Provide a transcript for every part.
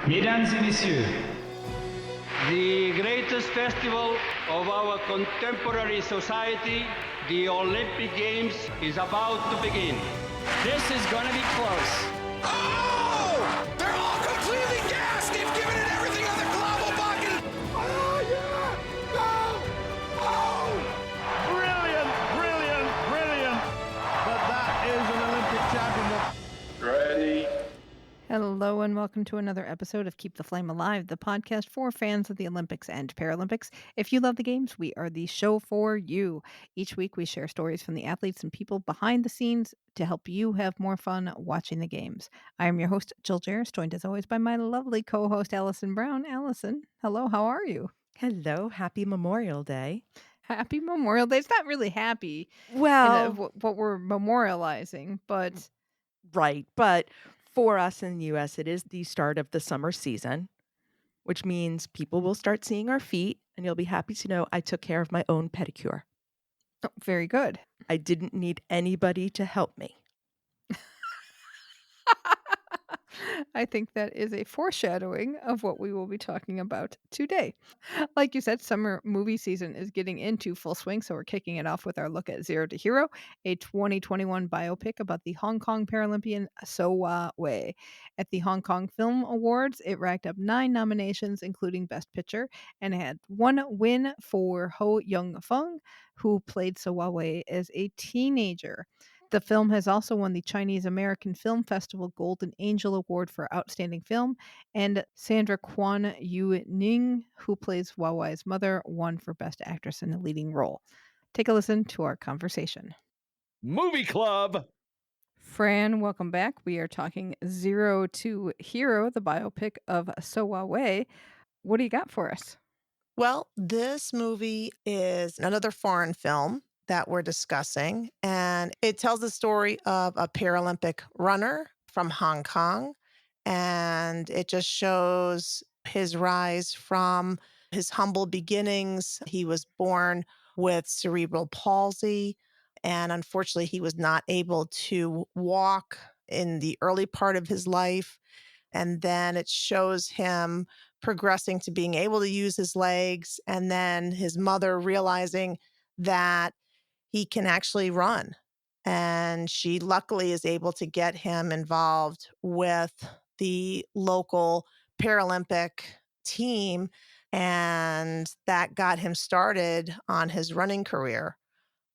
Mesdames et messieurs, The greatest festival of our contemporary society, the Olympic Games, is about to begin. This is gonna be close. Oh! They're all completely gassed! They've given it everything on the global bucket! Oh, yeah! Go! Oh! Brilliant, brilliant, brilliant. But that is an Olympic championship. Ready? Hello and welcome to another episode of Keep the Flame Alive, the podcast for fans of the Olympics and Paralympics. If you love the games, we are the show for you. Each week we share stories from the athletes and people behind the scenes to help you have more fun watching the games. I am your host, Jill Jaracz, joined as always by my lovely co-host, Alison Brown. Alison, hello, how are you? Hello, happy Memorial Day. Happy Memorial Day. It's not really happy Well, what we're memorializing, but right, but for us in the US, it is the start of the summer season, which means people will start seeing our feet, and you'll be happy to know I took care of my own pedicure. oh, very good. I didn't need anybody to help me. I think that is a foreshadowing of what we will be talking about today. Like you said, summer movie season is getting into full swing, so we're kicking it off with our look at Zero to Hero, a 2021 biopic about the Hong Kong Paralympian So Wa Wai. At the Hong Kong Film Awards, it racked up 9 nominations, including Best Picture, and had 1 win for Ho Young Fung, who played So Wa Wai as a teenager. The film has also won the Chinese American Film Festival Golden Angel Award for Outstanding Film, and Sandra Kwan Yu Ning, who plays Wa Wai's mother, won for Best Actress in a Leading Role. Take a listen to our conversation. Movie Club. Fran, welcome back. We are talking Zero to Hero, the biopic of So Wa Wai. What do you got for us? Well, this movie is another foreign film that we're discussing, and it tells the story of a Paralympic runner from Hong Kong, and it just shows his rise from his humble beginnings. He was born with cerebral palsy, and unfortunately, he was not able to walk in the early part of his life. And then it shows him progressing to being able to use his legs, and then his mother realizing that he can actually run. And she luckily is able to get him involved with the local Paralympic team, and that got him started on his running career.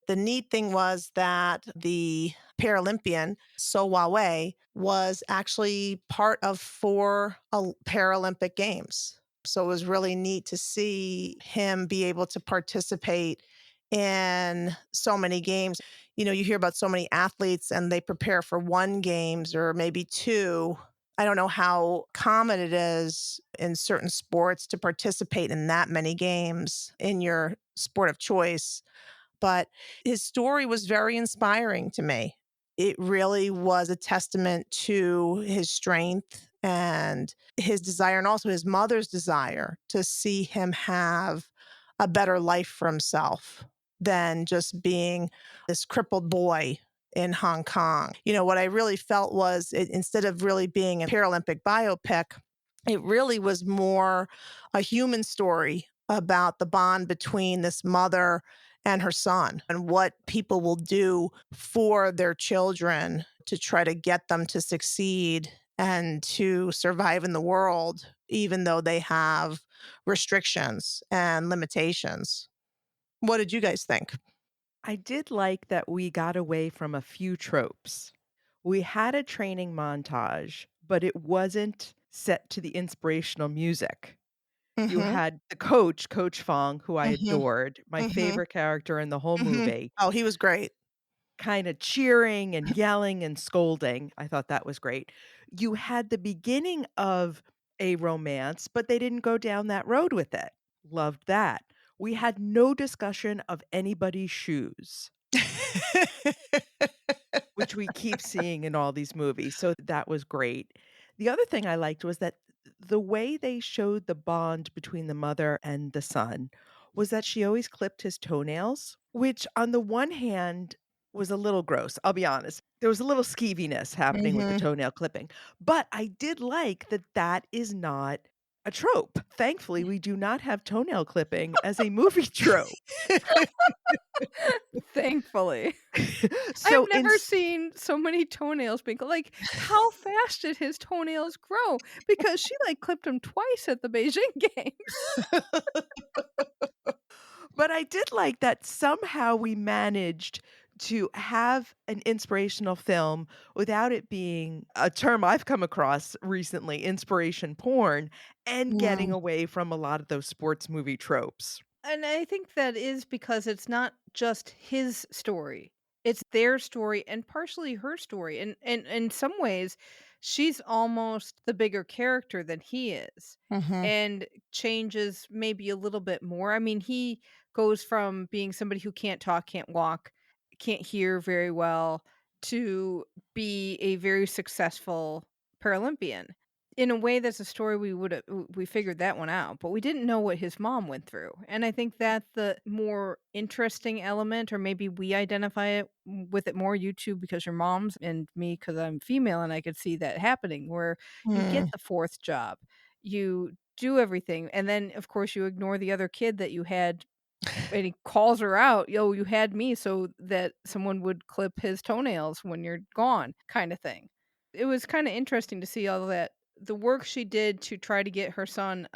The neat thing was that the Paralympian, So Wa Wai, was actually part of 4 Paralympic Games. So it was really neat to see him be able to participate in so many games. You know, you hear about so many athletes and they prepare for 1 games or maybe 2. I don't know how common it is in certain sports to participate in that many games in your sport of choice. But his story was very inspiring to me. It really was a testament to his strength and his desire, and also his mother's desire to see him have a better life for himself than just being this crippled boy in Hong Kong. You know, what I really felt was instead of really being a Paralympic biopic, it really was more a human story about the bond between this mother and her son, and what people will do for their children to try to get them to succeed and to survive in the world, even though they have restrictions and limitations. What did you guys think? I did like that we got away from a few tropes. We had a training montage, but it wasn't set to the inspirational music. You Mm-hmm. had the coach, Coach Fong, who I Mm-hmm. adored, my Mm-hmm. favorite character in the whole Mm-hmm. movie, Oh, he was great. kind of cheering and yelling and scolding. I thought that was great. You had the beginning of a romance, but they didn't go down that road with it. Loved that. We had no discussion of anybody's shoes, which we keep seeing in all these movies. So that was great. The other thing I liked was that the way they showed the bond between the mother and the son was that she always clipped his toenails, which on the one hand was a little gross, I'll be honest. There was a little skeeviness happening with the Mhm. toenail clipping, but I did like that that is not a trope. Thankfully, we do not have toenail clipping as a movie trope. Thankfully. I've So in never seen so many toenails being like, how fast did his toenails grow? Because she, like, clipped him twice at the Beijing Games. But I did like that somehow we managed to have an inspirational film without it being a term I've come across recently, inspiration porn, and getting Mm. away from a lot of those sports movie tropes. And I think that is because it's not just his story. It's their story and partially her story. And in some ways, she's almost the bigger character than he is. Mhm. And changes maybe a little bit more. I mean, he goes from being somebody who can't talk, can't walk, can't hear very well to be a very successful Paralympian. In a way, that's a story we figured that one out, but we didn't know what his mom went through, and I think that's the more interesting element, or maybe we identify with it more, you 2 because you're moms, and me because 'cause I'm female, and I could see that happening, where you get Mm. the 4th job, you do everything, and then, of course, you ignore the other kid that you had, and he calls her out, "Yo, you had me so that someone would clip his toenails when you're gone," kinda thing. It was kinda interesting to see all that the work she did to try to get her son,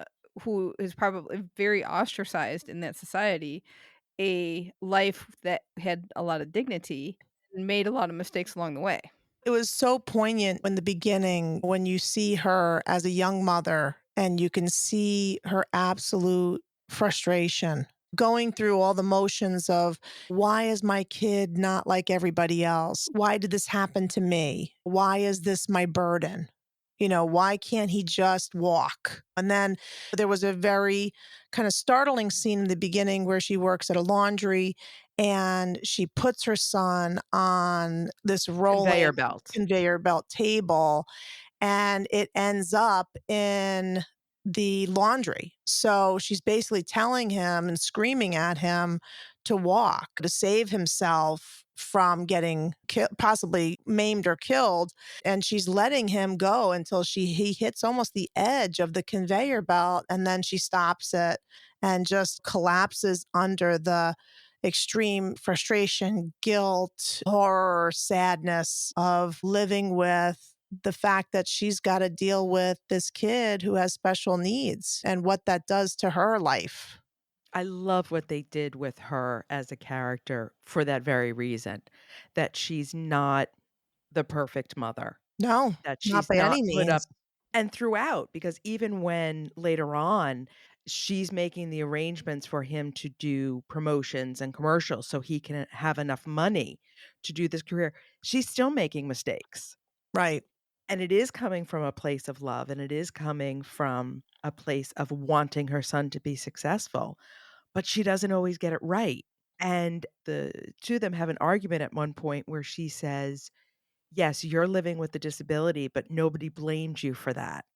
who is probably very ostracized in that society, a life that had a lot of dignity, and made a lot of mistakes along the way. It was so poignant in the beginning when you see her as a young mother and you can see her absolute frustration going through all the motions of why is my kid not like everybody else? Why did this happen to me? Why is this my burden? Why can't he just walk? And then there was a very kind of startling scene in the beginning where she works at a laundry and she puts her son on this rolling Conveyor belt. conveyor belt table and it ends up in the laundry. So she's basically telling him and screaming at him to walk, to save himself from getting possibly maimed or killed. And she's letting him go until he hits almost the edge of the conveyor belt. And then she stops it and just collapses under the extreme frustration, guilt, horror, sadness of living with the fact that she's got to deal with this kid who has special needs and what that does to her life. I love what they did with her as a character for that very reason, that she's not the perfect mother, No, that not she's by not any put up means. and throughout, because even when later on she's making the arrangements for him to do promotions and commercials so he can have enough money to do this career, she's still making mistakes. Right. And it is coming from a place of love, and it is coming from a place of wanting her son to be successful, but she doesn't always get it right. And the two of them have an argument at one point where she says, "Yes, you're living with the disability, but nobody blamed you for that."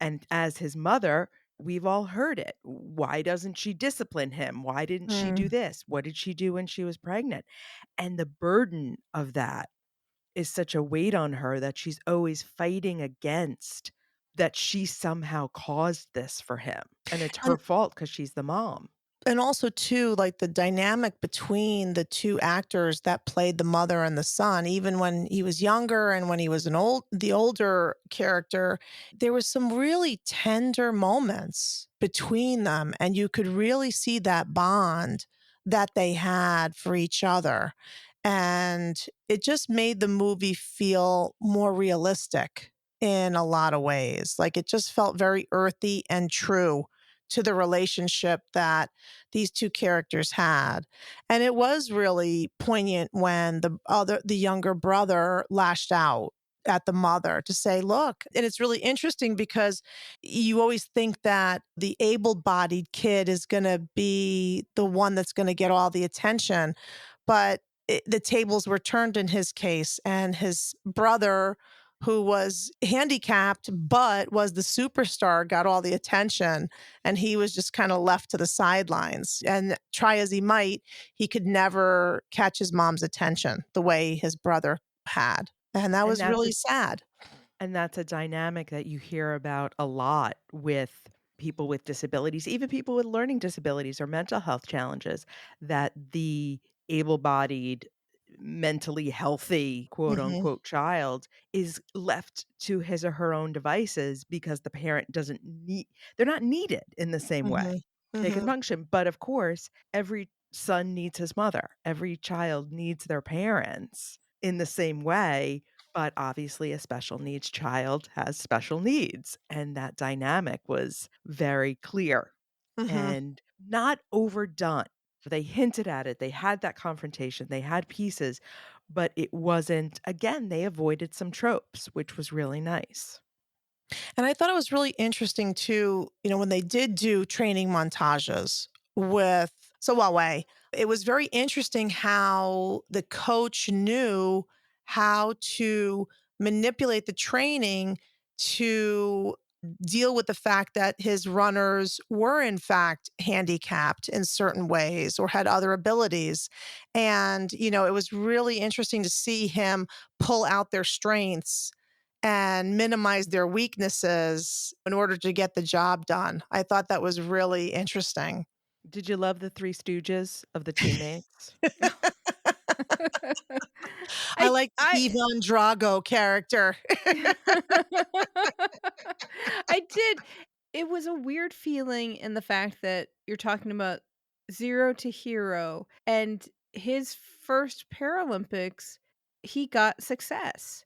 And as his mother, we've all heard it. Why doesn't she discipline him? Why didn't she do Mm. this? What did she do when she was pregnant? And the burden of that is such a weight on her that she's always fighting against that she somehow caused this for him. And it's her And fault because she's the mom. and also too, like the dynamic between the two actors that played the mother and the son, even when he was younger and when he was the older character, there was some really tender moments between them, and you could really see that bond that they had for each other. And it just made the movie feel more realistic in a lot of ways. Like it just felt very earthy and true to the relationship that these two characters had. And it was really poignant when the younger brother lashed out at the mother to say, look, and it's really interesting because you always think that the able-bodied kid is going to be the one that's going to get all the attention, but the tables were turned in his case, and his brother, who was handicapped but was the superstar, got all the attention, and he was just kind of left to the sidelines. And try as he might, he could never catch his mom's attention the way his brother had. And that And was really sad. that's a dynamic that you hear about a lot with people with disabilities, even people with learning disabilities or mental health challenges, that the able-bodied, mentally healthy, quote Mhm. unquote, child is left to his or her own devices because the parent doesn't need, they're not needed in the same way. Mhm. They can Mhm. function. But of course, every son needs his mother, every child needs their parents in the same way. But obviously, a special needs child has special needs. And that dynamic was very clear Mhm. and not overdone. They hinted at it. They had that confrontation. They had pieces, but it wasn't, again, they avoided some tropes, which was really nice. And I thought it was really interesting too, when they did do training montages with So Wa Wai, it was very interesting how the coach knew how to manipulate the training to deal with the fact that his runners were in fact handicapped in certain ways or had other abilities. And, it was really interesting to see him pull out their strengths and minimize their weaknesses in order to get the job done. I thought that was really interesting. Did you love the Three Stooges of the teammates? I I like the I Ivan Drago character. I did. It was a weird feeling in the fact that you're talking about 0 to hero, and his first Paralympics, he got success.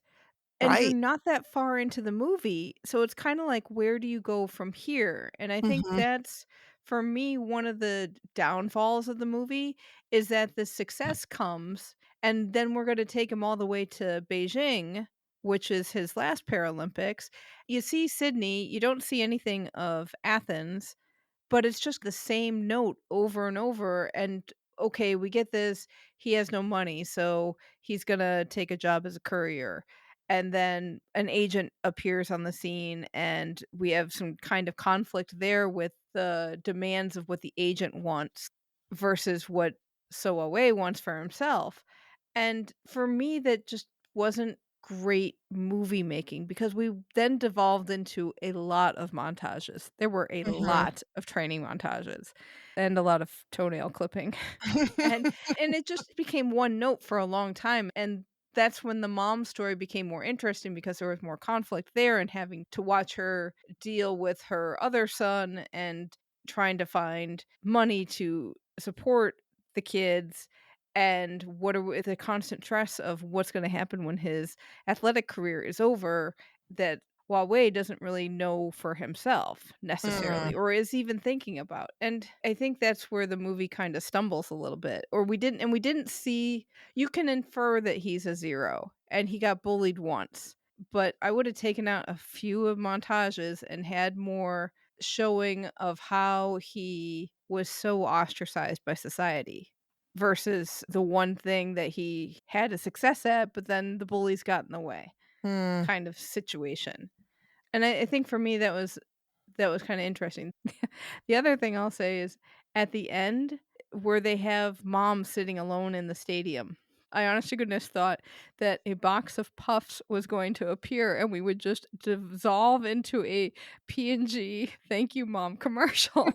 And you're Right. not that far into the movie, so it's kinda like, where do you go from here? And I think Mhm. that's, for me, one of the downfalls of the movie is that the success comes, and then we're gonna take him all the way to Beijing, which is his last Paralympics. You see Sydney, you don't see anything of Athens, but it's just the same note over and over, and, okay, we get this, he has no money, so he's gonna take a job as a courier, and then an agent appears on the scene, and we have some kind of conflict there with the demands of what the agent wants versus what So Wa Wai wants for himself, and for me, that just wasn't great movie making because we then devolved into a lot of montages. There were a Mhm. lot of training montages and a lot of toenail clipping. And and it just became one note for a long time, and that's when the mom story became more interesting because there was more conflict there and having to watch her deal with her other son and trying to find money to support the kids and what are the constant stress of what's going to happen when his athletic career is over that Huawei doesn't really know for himself necessarily Mm. or is even thinking about. And I think that's where the movie kind of stumbles a little bit. Or we didn't see, you can infer that he's a zero and he got bullied once. But I would have taken out a few of montages and had more showing of how he was so ostracized by society versus the one thing that he had a success at, but then the bullies got in the way Mm. kind of situation. And I think for me that was kind of interesting. The other thing I'll say is at the end where they have mom sitting alone in the stadium. I honest to goodness thought that a box of puffs was going to appear and we would just dissolve into a P&G thank you mom commercial.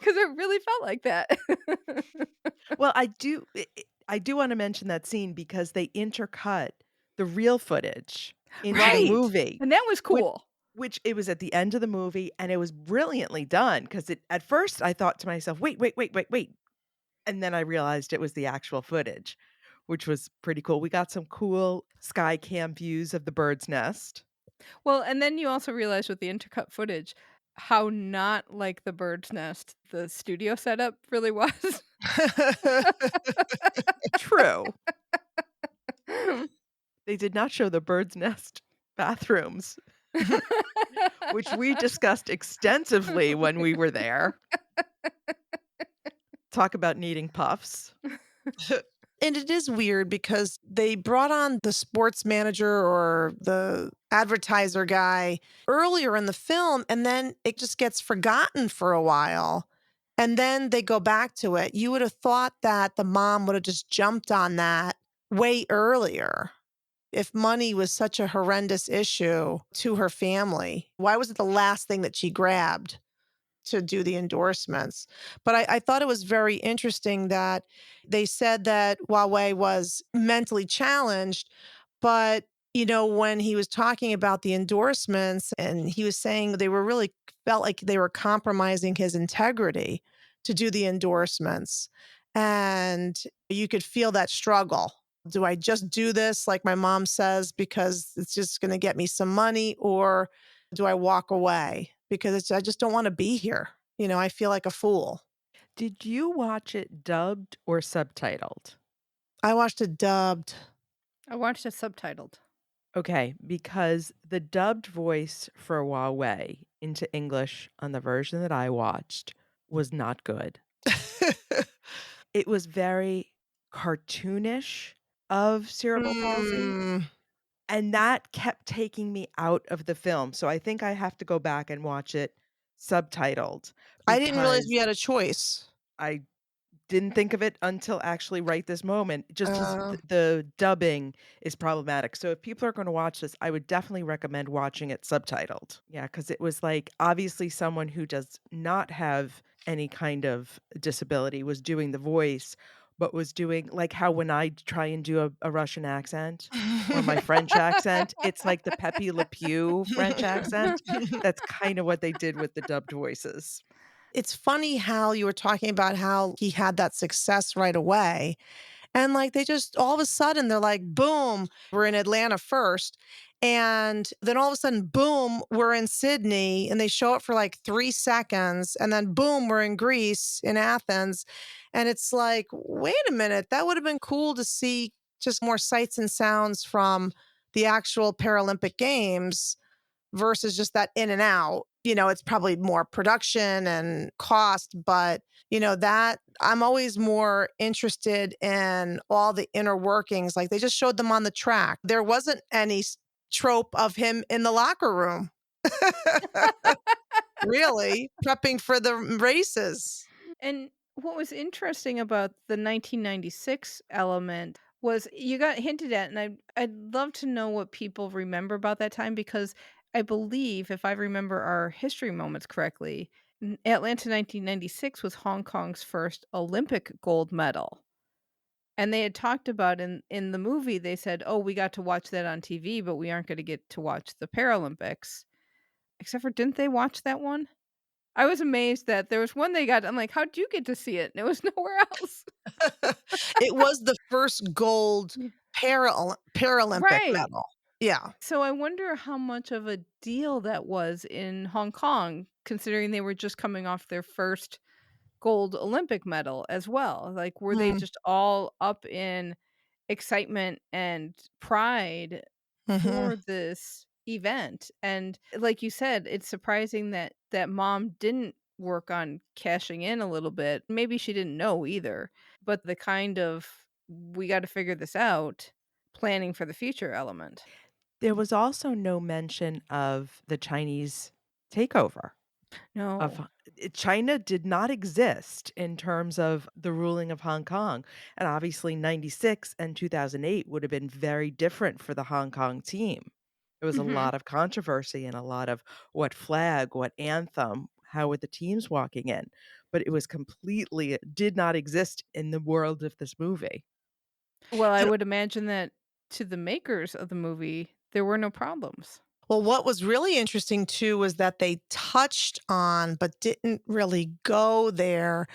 Cuz it really felt like that. Well, I do wanna mention that scene because they intercut the real footage into the Right. movie, And that was which cool. it was at the end of the movie, and it was brilliantly done. Because at first, I thought to myself, "Wait, wait, wait, wait, wait," and then I realized it was the actual footage, which was pretty cool. We got some cool sky cam views of the bird's nest. Well, and then you also realize with the intercut footage how not like the bird's nest the studio setup really was. True. They did not show the bird's nest bathrooms, which we discussed extensively when we were there. Talk about needing puffs. And it is weird because they brought on the sports manager or the advertiser guy earlier in the film, and then it just gets forgotten for a while. And then they go back to it. You would have thought that the mom would have just jumped on that way earlier. If money was such a horrendous issue to her family, why was it the last thing that she grabbed to do the endorsements? But I thought it was very interesting that they said that Huawei was mentally challenged, but when he was talking about the endorsements and he was saying they were really felt like they were compromising his integrity to do the endorsements. And you could feel that struggle. Do I just do this like my mom says because it's just going to get me some money, or do I walk away because I just don't want to be here? I feel like a fool. Did you watch it dubbed or subtitled? I watched it dubbed. I watched it subtitled. Okay, because the dubbed voice for Huawei into English on the version that I watched was not good. It was very cartoonish of cerebral palsy, Mm, and that kept taking me out of the film. So I think I have to go back and watch it subtitled I didn't realize because we had a choice. I didn't think of it until actually right this moment, just 'cause Uh, the dubbing is problematic. So if people are gonna watch this, I would definitely recommend watching it subtitled. Yeah, because it was, like, obviously someone who does not have any kind of disability was doing the voice, but was doing like how when I try and do a Russian accent or my French accent, it's like the Pepe Le Pew French accent. That's kinda what they did with the dubbed voices. it's funny how you were talking about how he had that success right away. And like they just all of a sudden they're like, boom, we're in Atlanta first. And then all of a sudden, boom, we're in Sydney. And they show it for like 3 seconds. And then boom, we're in Greece, in Athens. And it's like, wait a minute, that would have been cool to see just more sights and sounds from the actual Paralympic Games versus just that in and out. It's probably more production and cost, but that I'm always more interested in all the inner workings. Like they just showed them on the track. There wasn't any trope of him in the locker room, really prepping for the races. And what was interesting about the 1996 element was you got hinted at, and I'd love to know what people remember about that time because I believe, if I remember our history moments correctly, Atlanta 1996 was Hong Kong's first Olympic gold medal. And they had talked about in the movie, they said, "Oh, we got to watch that on TV, but we aren't going to get to watch the Paralympics." Except for, didn't they watch that one? I was amazed that there was one they got. I'm like, how'd you get to see it? And it was nowhere else. It was the first gold Yeah. Paralympic Right. medal. Yeah. So I wonder how much of a deal that was in Hong Kong, considering they were just coming off their first gold Olympic medal as well. Like, were they Mm, just all up in excitement and pride mhm. for this event? And like you said, it's surprising that mom didn't work on cashing in a little bit. Maybe she didn't know either, but the kind of we got to figure this out, planning for the future element. There was also no mention of the Chinese takeover of No. China did not exist in terms of the ruling of Hong Kong, and obviously 96 and 2008 would have been very different for the Hong Kong team. There was a Mhm. lot of controversy and a lot of what flag, what anthem, how were the teams walking in, but it was completely did not exist in the world of this movie. Well, I would imagine that to the makers of the movie, there were no problems. Well, what was really interesting too was that they touched on, but didn't really go there,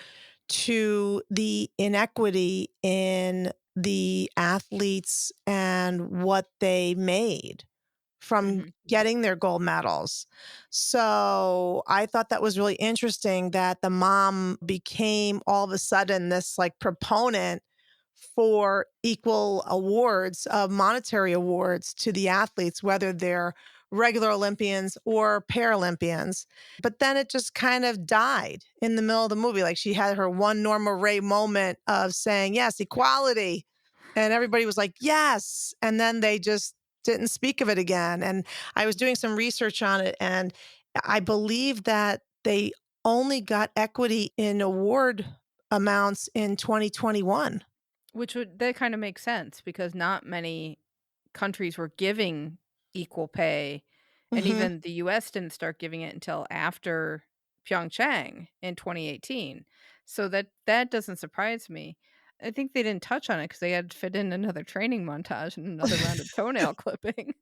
to the inequity in the athletes and what they made from Mhm. getting their gold medals. So I thought that was really interesting that the mom became all of a sudden this like proponent for equal awards of monetary awards to the athletes, whether they're regular Olympians or Paralympians. But then it just kind of died in the middle of the movie. Like she had her one Norma Ray moment of saying, yes, equality. And everybody was like, yes. And then they just didn't speak of it again. And I was doing some research on it, and I believe that they only got equity in award amounts in 2021. That kind of makes sense because not many countries were giving equal pay, and Hmm. even the US didn't start giving it until after Pyeongchang in 2018. So that doesn't surprise me. I think they didn't touch on it because they had to fit in another training montage and another round of toenail clipping.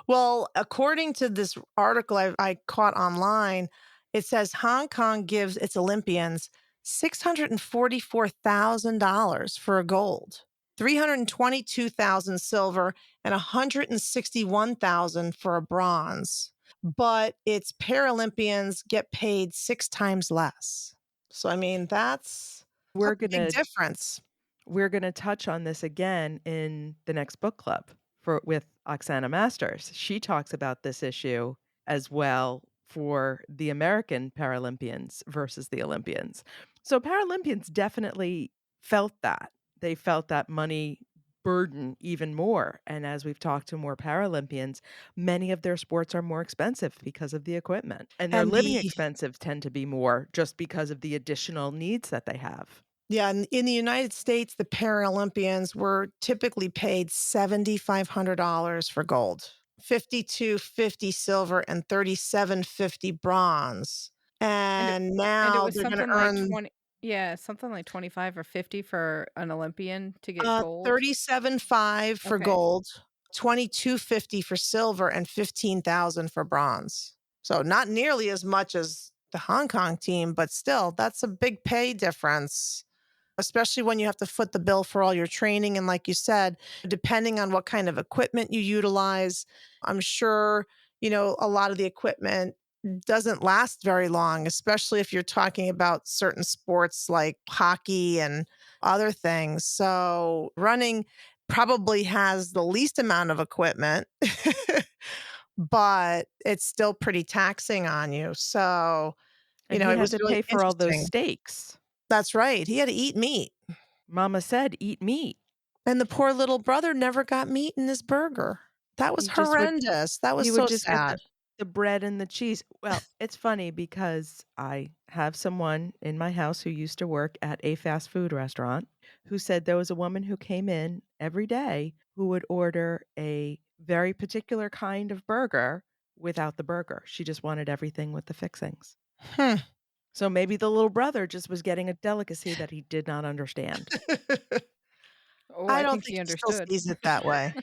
Well, according to this article I caught online, it says Hong Kong gives its Olympians $644,000 for a gold, 322,000 silver, and 161,000 for a bronze. But its Paralympians get paid 6 times less. So I mean, that's a We're big gonna difference. we're gonna touch on this again in the next book club with Oksana Masters. She talks about this issue as well for the American Paralympians versus the Olympians. So Paralympians definitely felt that. They felt that money burden even more. And as we've talked to more Paralympians, many of their sports are more expensive because of the equipment. And their And living the expenses tend to be more just because of the additional needs that they have. Yeah, in the United States, the Paralympians were typically paid $7,500 for gold, 5250 silver, and 3750 bronze. And And it now was they're going to something like earn 20, yeah, something like 25 or 50 for an Olympian to get gold. 37.5 for Okay. gold, 2250 for silver, and 15,000 for bronze. So not nearly as much as the Hong Kong team, but still, that's a big pay difference, especially when you have to foot the bill for all your training. And like you said, depending on what kind of equipment you utilize, I'm sure, a lot of the equipment doesn't last very long, especially if you're talking about certain sports like hockey and other things. So running probably has the least amount of equipment, but it's still pretty taxing on you. So, And he it had was to really pay for all those interesting. steaks. That's right. He had to eat meat. Mama said, "Eat meat." And the poor little brother never got meat in his burger. That was He just would horrendous. That was he would so just get sad. the bread and the cheese. Well, it's funny because I have someone in my house who used to work at a fast food restaurant who said there was a woman who came in every day who would order a very particular kind of burger without the burger. She just wanted everything with the fixings. Hmm. So maybe the little brother just was getting a delicacy that he did not understand. Oh, I I don't think think he he still understood. sees it that way.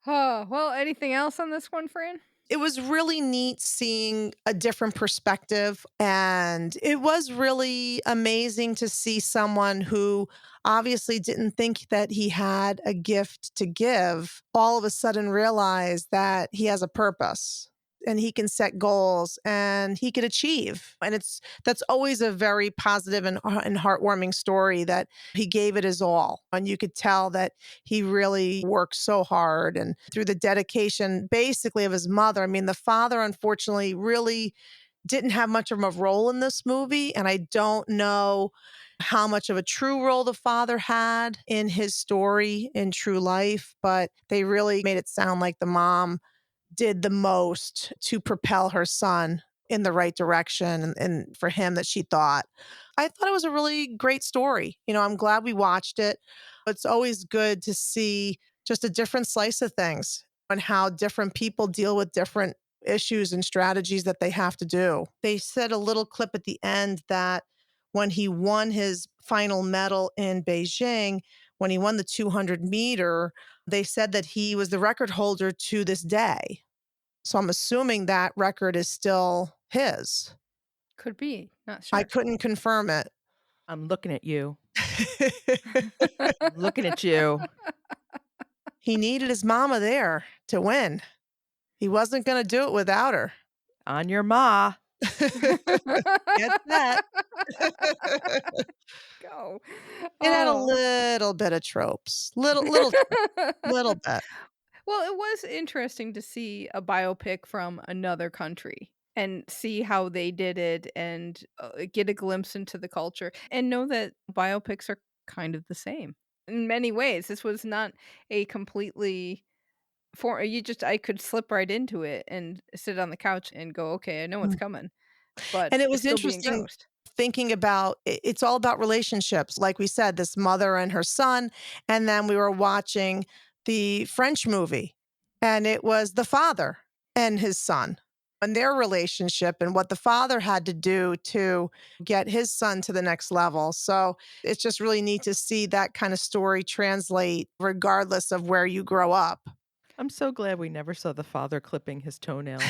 Oh, well, anything else on this one, Fran? It was really neat seeing a different perspective. And it was really amazing to see someone who obviously didn't think that he had a gift to give, all of a sudden realize that he has a purpose and he can set goals and he could achieve. And that's always a very positive and heartwarming story that he gave it his all. And you could tell that he really worked so hard and through the dedication basically of his mother. I mean, the father, unfortunately, really didn't have much of a role in this movie. And I don't know how much of a true role the father had in his story in true life, but they really made it sound like the mom did the most to propel her son in the right direction and for him that she thought. I thought it was a really great story. I'm glad we watched it. It's always good to see just a different slice of things and how different people deal with different issues and strategies that they have to do. They said a little clip at the end that when he won his final medal in Beijing, when he won the 200 meter, they said that he was the record holder to this day. So I'm assuming that record is still his. Could be. Not I sure. couldn't confirm it. I'm looking at you. Looking at you. He needed his mama there to win. He wasn't going to do it without her. On your ma. Get that. Go. It had a Oh. little bit of tropes. Little bit. Well, it was interesting to see a biopic from another country and see how they did it and get a glimpse into the culture and know that biopics are kind of the same in many ways. This was not a completely I could slip right into it and sit on the couch and go, okay, I know what's coming, but And it it's was still be interesting engrossed. thinking about it's all about relationships. Like we said, this mother and her son. And then we were watching the French movie, and it was the father and his son and their relationship and what the father had to do to get his son to the next level. So it's just really neat to see that kind of story translate regardless of where you grow up. I'm so glad we never saw the father clipping his toenails.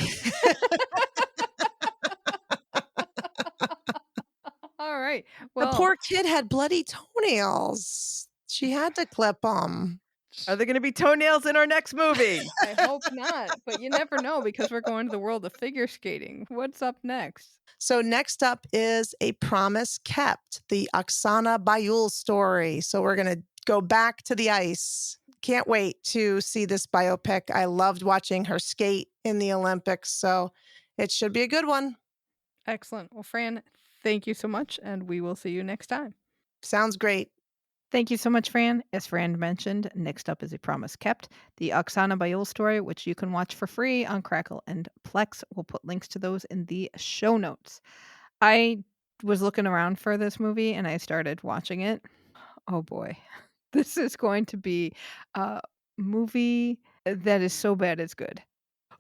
All right. The Well, poor kid had bloody toenails. She had to clip them. Are there going to be toenails in our next movie? I hope not, but you never know because we're going to the world of figure skating. What's up next? So next up is A Promise Kept, the Oksana Baiul story. So we're going to go back to the ice. Can't wait to see this biopic. I loved watching her skate in the Olympics, so it should be a good one. Excellent. Well, Fran, thank you so much, and we will see you next time. Sounds great. Thank you so much, Fran. As Fran mentioned, next up is A Promise Kept, the Oksana Baiul story, which you can watch for free on Crackle and Plex. We'll put links to those in the show notes. I was looking around for this movie and I started watching it. Oh boy, this is going to be a movie that is so bad it's good.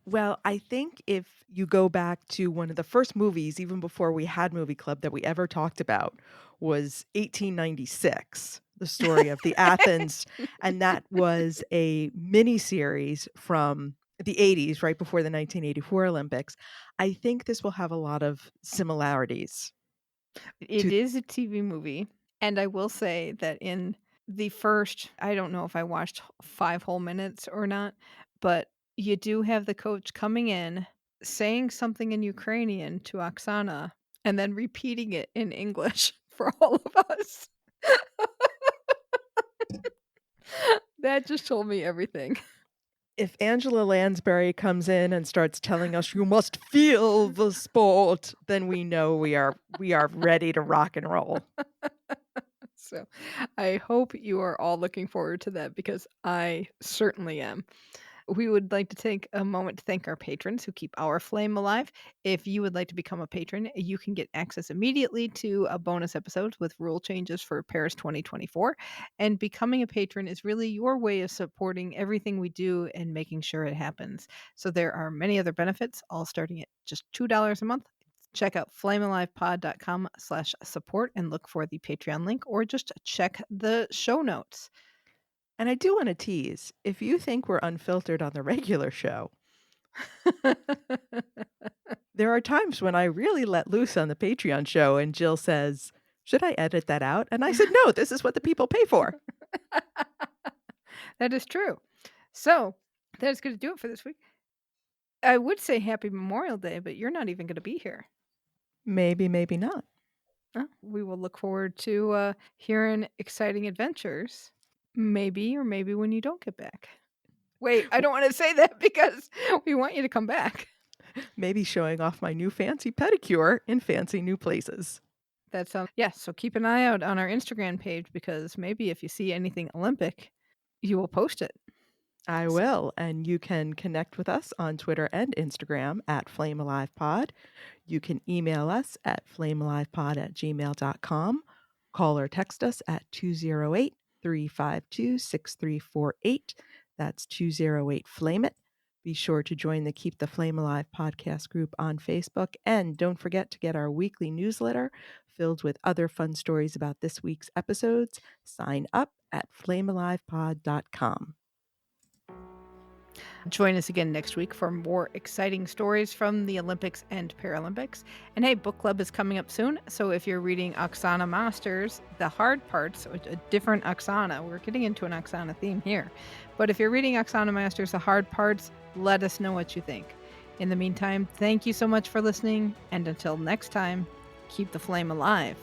Well, I think if you go back to one of the first movies, even before we had Movie Club, that we ever talked about was 1896, the story of the Athens. And that was a mini series from the 80s, right before the 1984 Olympics. I think this will have a lot of similarities. It is a TV movie. And I will say that in the first, I don't know if I watched 5 whole minutes or not, but you do have the coach coming in, saying something in Ukrainian to Oksana, and then repeating it in English for all of us. That just told me everything. If Angela Lansbury comes in and starts telling us you must feel the sport, then we know we are ready to rock and roll. So I hope you are all looking forward to that because I certainly am. We would like to take a moment to thank our patrons who keep our flame alive. If you would like to become a patron, you can get access immediately to a bonus episodes with rule changes for Paris 2024. And becoming a patron is really your way of supporting everything we do and making sure it happens. So there are many other benefits, all starting at just $2 a month. Check out flamealivepod.com/support and look for the Patreon link, or just check the show notes. And I do want to tease, if you think we're unfiltered on the regular show, there are times when I really let loose on the Patreon show and Jill says, should I edit that out? And I said, no, this is what the people pay for. That is true. So that's going to do it for this week. I would say happy Memorial Day, but you're not even going to be here. Maybe, maybe not. We will look forward to hearing exciting adventures. Maybe or maybe when you don't get back. Wait, I don't want to say that because we want you to come back. Maybe showing off my new fancy pedicure in fancy new places. That sounds, yes. So keep an eye out on our Instagram page because maybe if you see anything Olympic, you will post it. I will. And you can connect with us on Twitter and Instagram at FlameAlivePod. You can email us at flamealivepod@gmail.com. Call or text us at 208-352-6348. That's 208-FLAME-IT. Be sure to join the Keep the Flame Alive podcast group on Facebook. And don't forget to get our weekly newsletter filled with other fun stories about this week's episodes. Sign up at flamealivepod.com. Join us again next week for more exciting stories from the Olympics and Paralympics. And hey, book club is coming up soon. So if you're reading Oksana Masters, The Hard Parts, a different Oksana, we're getting into an Oksana theme here. But if you're reading Oksana Masters, The Hard Parts, let us know what you think. In the meantime, thank you so much for listening. And until next time, keep the flame alive.